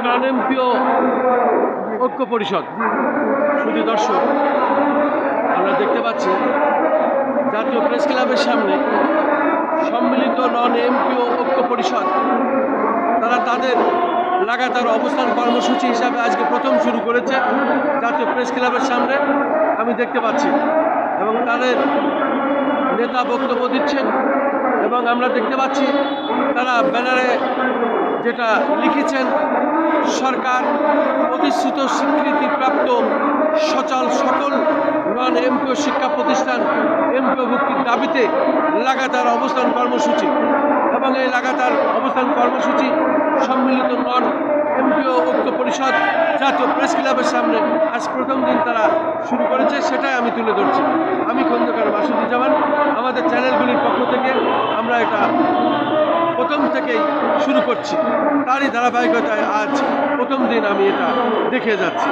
Non MPO ঐক্য পরিষদ। শুধু দর্শক, আমরা দেখতে পাচ্ছি জাতীয় প্রেস ক্লাবের সামনে সম্মিলিত নন এমপিও ঐক্য পরিষদ তারা তাদের লাগাতার অবস্থান কর্মসূচি হিসাবে আজকে প্রথম শুরু করেছে জাতীয় প্রেস ক্লাবের সামনে। আমি দেখতে পাচ্ছি এবং তাদের নেতা বক্তব্য দিচ্ছেন এবং আমরা দেখতে পাচ্ছি তারা ব্যানারে যেটা লিখেছেন, সরকার প্রতিশ্রুত স্বীকৃতিপ্রাপ্ত সচল সকল নন এমপিও শিক্ষা প্রতিষ্ঠান এমপিও ভুক্তির দাবিতে লাগাতার অবস্থান কর্মসূচি। এবং এই লাগাতার অবস্থান কর্মসূচি সম্মিলিত নন এমপিও ঐক্য পরিষদ জাতীয় প্রেস ক্লাবের সামনে আজ প্রথম দিন তারা শুরু করেছে, সেটাই আমি তুলে ধরছি। আমি খন্দকার মাসুদুজ্জামান, আমাদের চ্যানেলগুলির পক্ষ থেকে আমরা এটা প্রথম থেকেই শুরু করছি। তারই ধারাবাহিকতায় আজ প্রথম দিন আমি এটা দেখে যাচ্ছি।